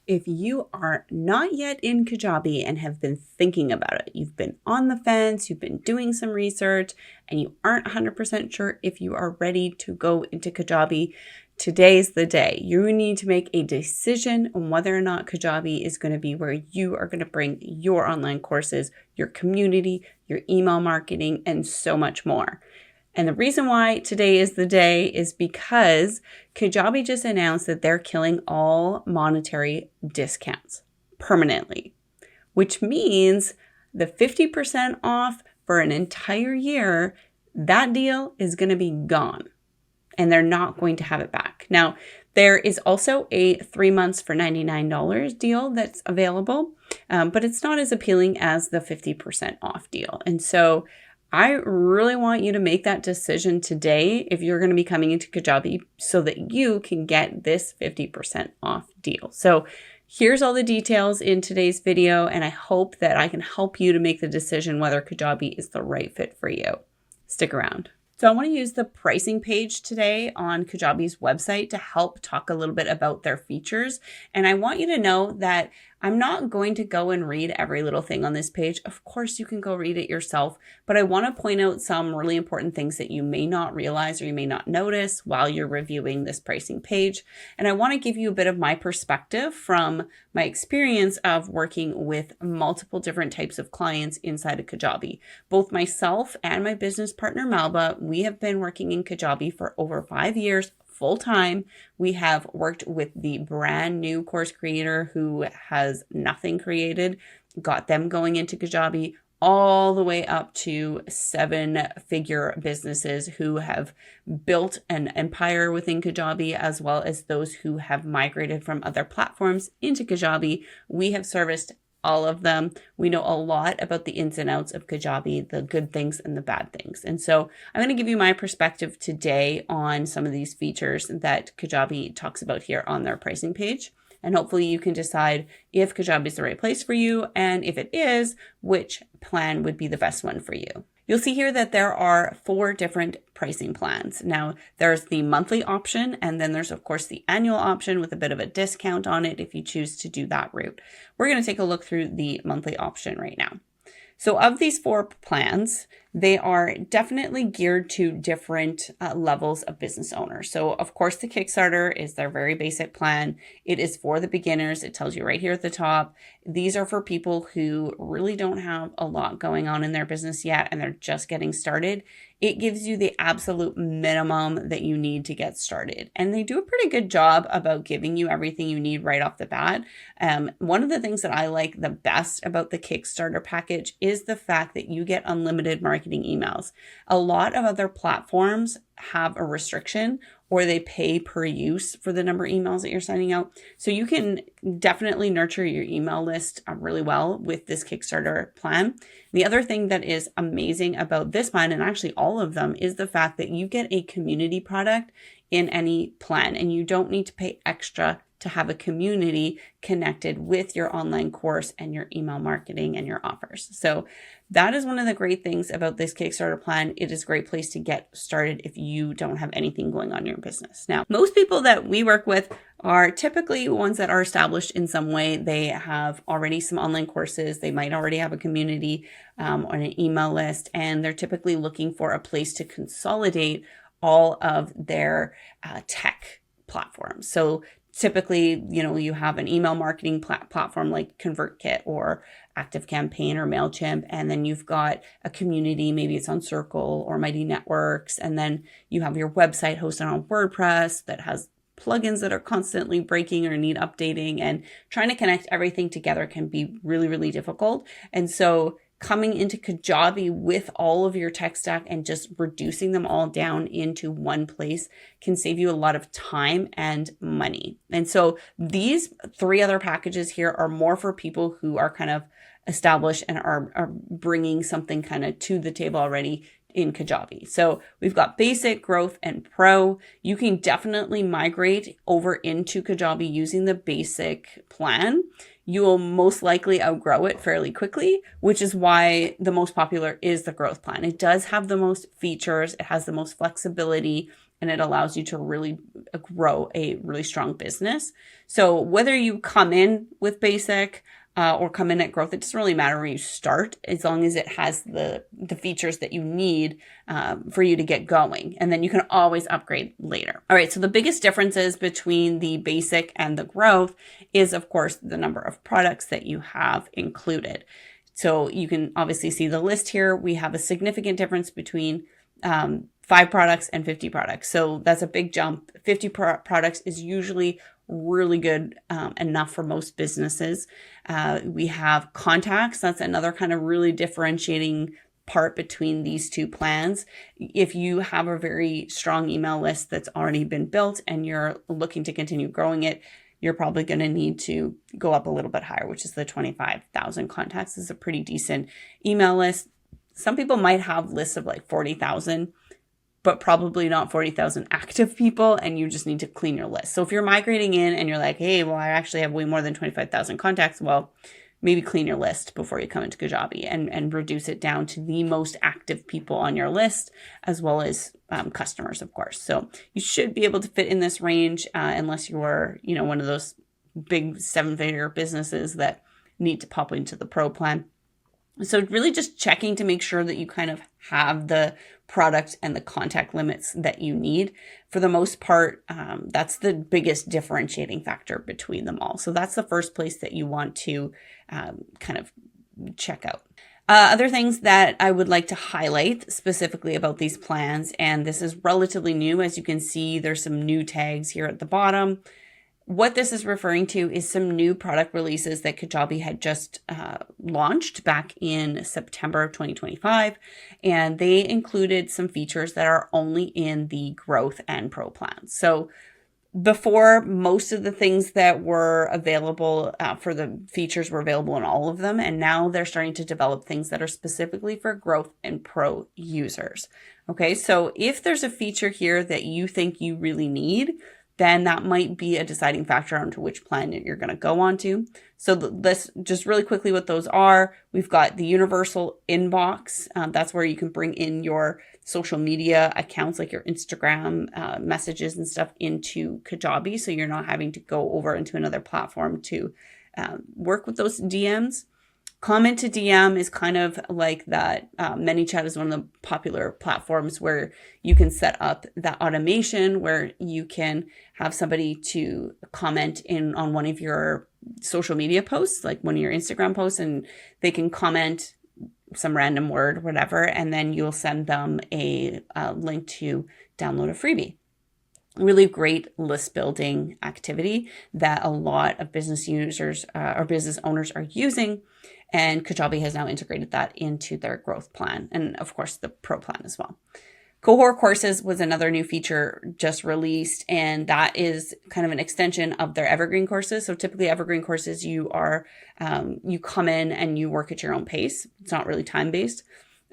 If you are not yet in Kajabi and have been thinking about it, you've been on the fence, you've been doing some research, and you aren't 100% sure if you are ready to go into Kajabi, today's the day. You need to make a decision on whether or not Kajabi is going to be where you are going to bring your online courses, your community, your email marketing, and so much more. And the reason why today is the day is because Kajabi just announced that they're killing all monetary discounts permanently, which means the 50% off for an entire year, that deal is going to be gone and they're not going to have it back. Now, there is also a 3 months for $99 deal that's available, but it's not as appealing as the 50% off deal. And so I really want you to make that decision today if you're going to be coming into Kajabi so that you can get this 50% off deal. So here's all the details in today's video, and I hope that I can help you to make the decision whether Kajabi is the right fit for you. Stick around. So I want to use the pricing page today on Kajabi's website to help talk a little bit about their features. And I want you to know that I'm not going to go and read every little thing on this page. Of course, you can go read it yourself, but I want to point out some really important things that you may not realize or you may not notice while you're reviewing this pricing page. And I want to give you a bit of my perspective from my experience of working with multiple different types of clients inside of Kajabi. Both myself and my business partner, Malba, we have been working in Kajabi for over 5 years full time. We have worked with the brand new course creator who has nothing created, got them going into Kajabi, all the way up to 7-figure businesses who have built an empire within Kajabi, as well as those who have migrated from other platforms into Kajabi. We have serviced all of them. We know a lot about the ins and outs of Kajabi, the good things and the bad things. And so I'm going to give you my perspective today on some of these features that Kajabi talks about here on their pricing page. And hopefully you can decide if Kajabi is the right place for you, and if it is, which plan would be the best one for you. You'll see here that there are 4 different pricing plans. Now, there's the monthly option, and then there's, of course, the annual option with a bit of a discount on it if you choose to do that route. We're going to take a look through the monthly option right now. So of these 4 plans, they are definitely geared to different levels of business owners. So of course, the Kickstarter is their very basic plan. It is for the beginners. It tells you right here at the top. These are for people who really don't have a lot going on in their business yet, and they're just getting started. It gives you the absolute minimum that you need to get started. And they do a pretty good job about giving you everything you need right off the bat. One of the things that I like the best about the Kickstarter package is the fact that you get unlimited marketing emails. A lot of other platforms have a restriction, or they pay per use for the number of emails that you're sending out. So you can definitely nurture your email list really well with this Kickstarter plan. The other thing that is amazing about this plan, and actually all of them, is the fact that you get a community product in any plan, and you don't need to pay extra to have a community connected with your online course and your email marketing and your offers. So that is one of the great things about this Kickstarter plan. It is a great place to get started if you don't have anything going on in your business. Now, most people that we work with are typically ones that are established in some way. They have already some online courses. They might already have a community or an email list, and they're typically looking for a place to consolidate all of their tech platforms. So typically, you have an email marketing platform like ConvertKit or ActiveCampaign or MailChimp, and then you've got a community, maybe it's on Circle or Mighty Networks, and then you have your website hosted on WordPress that has plugins that are constantly breaking or need updating, and trying to connect everything together can be really, really difficult. And so coming into Kajabi with all of your tech stack and just reducing them all down into one place can save you a lot of time and money. And so these 3 other packages here are more for people who are kind of established and are bringing something kind of to the table already in Kajabi. So we've got basic, growth, and pro. You can definitely migrate over into Kajabi using the basic plan. You will most likely outgrow it fairly quickly, which is why the most popular is the growth plan. It does have the most features, it has the most flexibility, and it allows you to really grow a really strong business. So whether you come in with basic or come in at growth, it doesn't really matter where you start, as long as it has the features that you need for you to get going. And then you can always upgrade later. All right, so the biggest differences between the basic and the growth is, of course, the number of products that you have included. So you can obviously see the list here. We have a significant difference between 5 products and 50 products. So that's a big jump. 50 products is usually really good, enough for most businesses. We have contacts. That's another kind of really differentiating part between these two plans. If you have a very strong email list that's already been built and you're looking to continue growing it, you're probably going to need to go up a little bit higher, which is the 25,000 contacts. This is a pretty decent email list. Some people might have lists of like 40,000, but probably not 40,000 active people, and you just need to clean your list. So if you're migrating in and you're like, hey, well, I actually have way more than 25,000 contacts, well, maybe clean your list before you come into Kajabi and reduce it down to the most active people on your list, as well as customers, of course. So you should be able to fit in this range unless you're, one of those big 7-figure businesses that need to pop into the pro plan. So really just checking to make sure that you kind of have the product and the contact limits that you need. For the most part, that's the biggest differentiating factor between them all. So that's the first place that you want to kind of check out. Other things that I would like to highlight specifically about these plans, and this is relatively new. As you can see, there's some new tags here at the bottom. What this is referring to is some new product releases that Kajabi had just launched back in September of 2025. And they included some features that are only in the growth and pro plans. So before, most of the things that were available for the features were available in all of them. And now they're starting to develop things that are specifically for growth and pro users. Okay, so if there's a feature here that you think you really need, then that might be a deciding factor onto which plan you're going to go on to. So let's just really quickly what those are. We've got the universal inbox. That's where you can bring in your social media accounts, like your Instagram messages and stuff, into Kajabi. So you're not having to go over into another platform to work with those DMs. Comment to DM is kind of like that. ManyChat is one of the popular platforms where you can set up that automation where you can have somebody to comment in on one of your social media posts, like one of your Instagram posts, and they can comment some random word, whatever, and then you'll send them a link to download a freebie. Really great list building activity that a lot of business users or business owners are using. And Kajabi has now integrated that into their growth plan and, of course, the pro plan as well. Cohort courses was another new feature just released, and that is kind of an extension of their evergreen courses. So typically evergreen courses, you come in and you work at your own pace. It's not really time-based.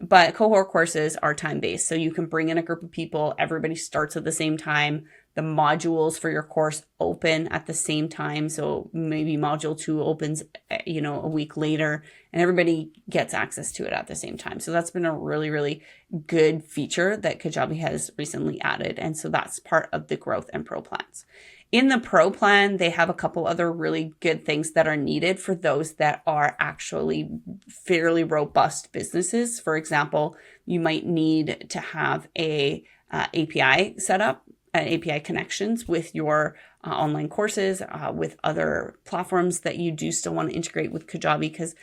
But cohort courses are time-based. So you can bring in a group of people. Everybody starts at the same time. The modules for your course open at the same time. So maybe module 2 opens, a week later, and everybody gets access to it at the same time. So that's been a really, really good feature that Kajabi has recently added. And so that's part of the growth and pro plans. In the pro plan, they have a couple other really good things that are needed for those that are actually fairly robust businesses. For example, you might need to have a API set up, API connections with your online courses, with other platforms that you do still want to integrate with Kajabi, because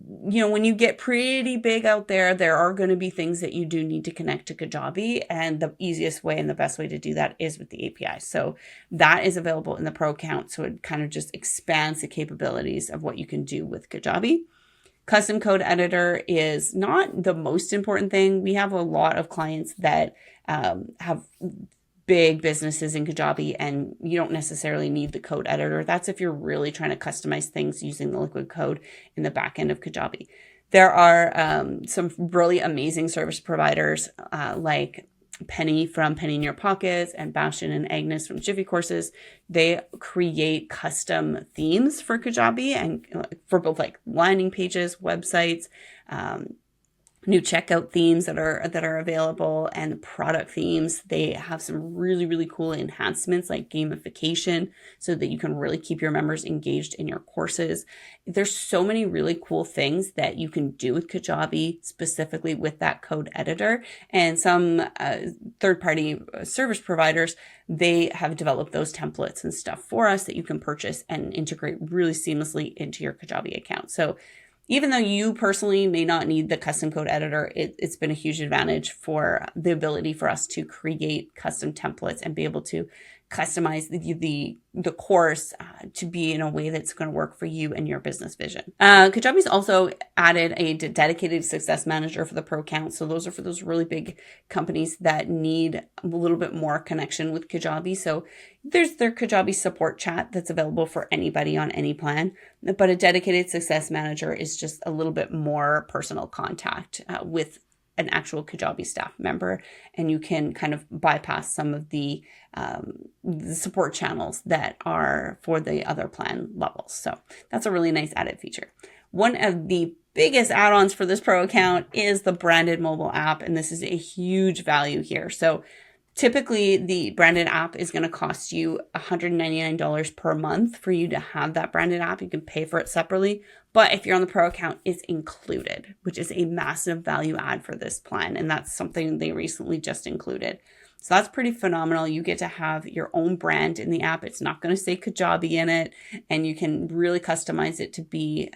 when you get pretty big out there, there are going to be things that you do need to connect to Kajabi, and the easiest way and the best way to do that is with the API. So that is available in the pro account. So it kind of just expands the capabilities of what you can do with Kajabi. Custom code editor is not the most important thing. We have a lot of clients that have big businesses in Kajabi, and you don't necessarily need the code editor. That's if you're really trying to customize things using the liquid code in the back end of Kajabi. There are some really amazing service providers like Penny from Penny in Your Pockets and Bastion and Agnes from Jiffy Courses. They create custom themes for Kajabi and for both like landing pages, websites, new checkout themes that are available, and product themes. They have some really, really cool enhancements like gamification so that you can really keep your members engaged in your courses. There's so many really cool things that you can do with Kajabi, specifically with that code editor. And some third-party service providers, they have developed those templates and stuff for us that you can purchase and integrate really seamlessly into your Kajabi account. So even though you personally may not need the custom code editor, it's been a huge advantage for the ability for us to create custom templates and be able to customize the course to be in a way that's going to work for you and your business vision. Kajabi's also added a dedicated success manager for the pro account. So those are for those really big companies that need a little bit more connection with Kajabi. So there's their Kajabi support chat that's available for anybody on any plan. But a dedicated success manager is just a little bit more personal contact with an actual Kajabi staff member, and you can kind of bypass some of the support channels that are for the other plan levels. So that's a really nice added feature. One of the biggest add-ons for this pro account is the branded mobile app, and this is a huge value here. So typically, the branded app is going to cost you $199 per month for you to have that branded app. You can pay for it separately. But if you're on the pro account, it's included, which is a massive value add for this plan. And that's something they recently just included. So that's pretty phenomenal. You get to have your own brand in the app. It's not going to say Kajabi in it. And you can really customize it to be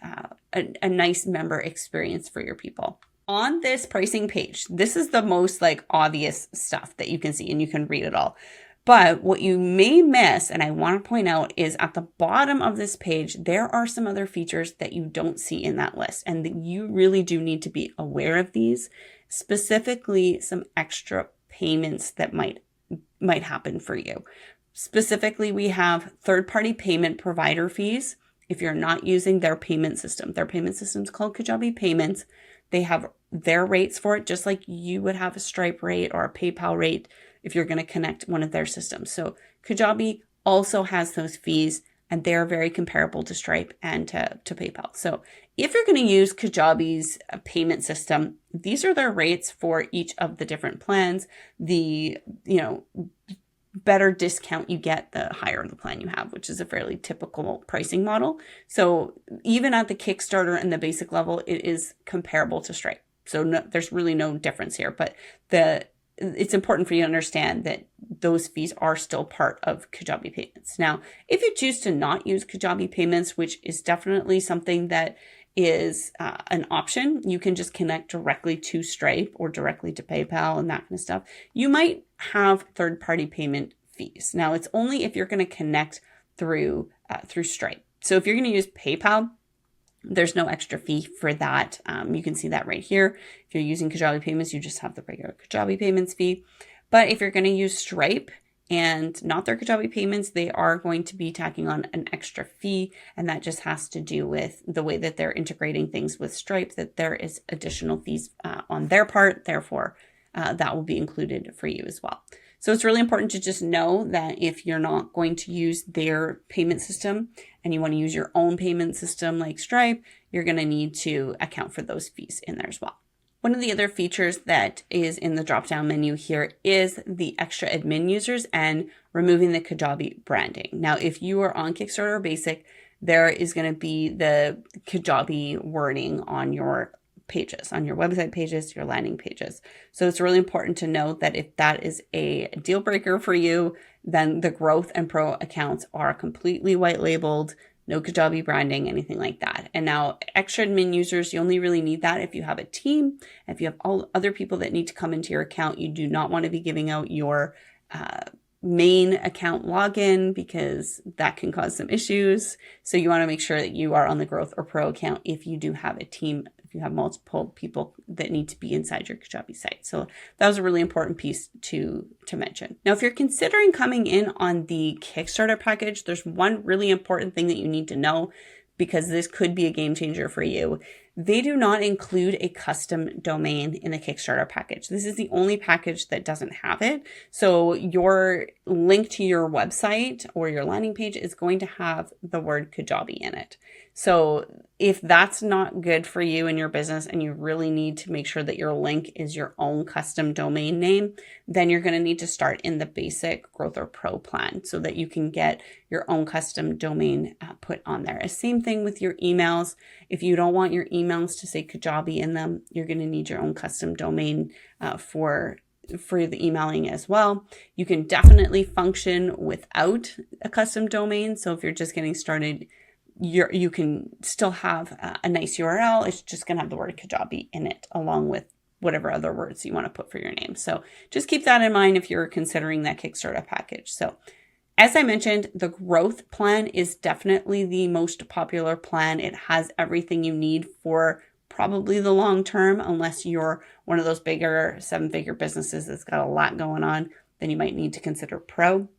a nice member experience for your people. On this pricing page, this is the most obvious stuff that you can see, and you can read it all. But what you may miss, and I want to point out, is at the bottom of this page, there are some other features that you don't see in that list, and that you really do need to be aware of these, specifically some extra payments that might happen for you. Specifically, we have third-party payment provider fees if you're not using their payment system. Their payment system is called Kajabi Payments. They have their rates for it, just like you would have a Stripe rate or a PayPal rate if you're going to connect one of their systems. So Kajabi also has those fees, and they're very comparable to Stripe and to PayPal. So if you're going to use Kajabi's payment system, these are their rates for each of the different plans. The better discount you get, the higher the plan you have, which is a fairly typical pricing model. So even at the Kickstarter and the basic level, it is comparable to Stripe. So there's really no difference here, but it's important for you to understand that those fees are still part of Kajabi Payments. Now, if you choose to not use Kajabi Payments, which is definitely something that is an option, you can just connect directly to Stripe or directly to PayPal and that kind of stuff. You might have third-party payment fees. Now, it's only if you're going to connect through Stripe. So if you're going to use PayPal, there's no extra fee for that. You can see that right here. If you're using Kajabi Payments, you just have the regular Kajabi Payments fee. But if you're going to use Stripe and not their Kajabi Payments, they are going to be tacking on an extra fee. And that just has to do with the way that they're integrating things with Stripe, that there is additional fees on their part. Therefore, that will be included for you as well. So it's really important to just know that if you're not going to use their payment system and you want to use your own payment system like Stripe, you're going to need to account for those fees in there as well. One of the other features that is in the drop-down menu here is the extra admin users and removing the Kajabi branding. Now, if you are on Kickstarter or Basic, there is going to be the Kajabi wording on your pages, on your website pages, your landing pages. So it's really important to note that if that is a deal breaker for you, then the growth and pro accounts are completely white labeled, no Kajabi branding, anything like that. And now extra admin users, you only really need that if you have a team. If you have all other people that need to come into your account, you do not want to be giving out your main account login because that can cause some issues. So you want to make sure that you are on the growth or pro account if you do have a team, if you have multiple people that need to be inside your Kajabi site. So that was a really important piece to mention. Now, if you're considering coming in on the Kickstarter package, there's one really important thing that you need to know, because this could be a game changer for you. They do not include a custom domain in the Kickstarter package. This is the only package that doesn't have it. So your link to your website or your landing page is going to have the word Kajabi in it. So if that's not good for you and your business and you really need to make sure that your link is your own custom domain name, then you're going to need to start in the basic Growth or Pro plan so that you can get your own custom domain put on there. Same thing with your emails. If you don't want your emails to say Kajabi in them, you're going to need your own custom domain for the emailing as well. You can definitely function without a custom domain. So if you're just getting started, you can still have a nice URL. It's just going to have the word Kajabi in it, along with whatever other words you want to put for your name. So just keep that in mind if you're considering that Kickstarter package. So as I mentioned, the growth plan is definitely the most popular plan. It has everything you need for probably the long term, unless you're one of those bigger 7-figure businesses that's got a lot going on, then you might need to consider Pro.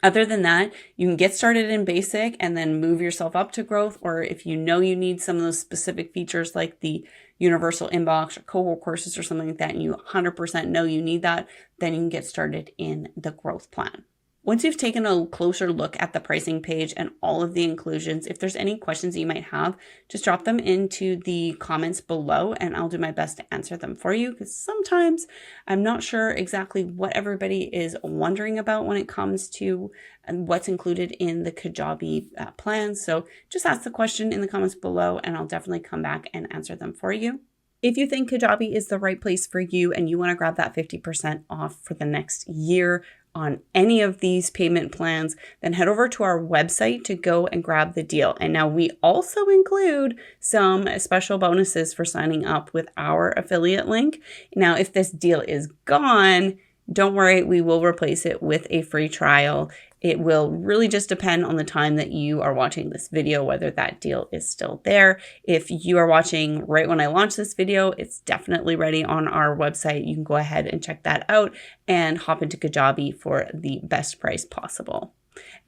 Other than that, you can get started in basic and then move yourself up to growth. Or if you know you need some of those specific features like the universal inbox or cohort courses or something like that, and you 100% know you need that, then you can get started in the growth plan. Once you've taken a closer look at the pricing page and all of the inclusions, if there's any questions that you might have, just drop them into the comments below and I'll do my best to answer them for you, because sometimes I'm not sure exactly what everybody is wondering about when it comes to what's included in the Kajabi plan. So just ask the question in the comments below and I'll definitely come back and answer them for you. If you think Kajabi is the right place for you and you want to grab that 50% off for the next year on any of these payment plans, then head over to our website to go and grab the deal. And now we also include some special bonuses for signing up with our affiliate link. Now, if this deal is gone, don't worry, we will replace it with a free trial. It will really just depend on the time that you are watching this video, whether that deal is still there. If you are watching right when I launch this video, it's definitely ready on our website. You can go ahead and check that out and hop into Kajabi for the best price possible.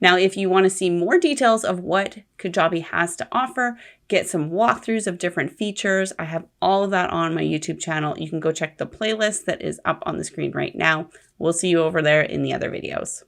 Now, if you want to see more details of what Kajabi has to offer, get some walkthroughs of different features, I have all of that on my YouTube channel. You can go check the playlist that is up on the screen right now. We'll see you over there in the other videos.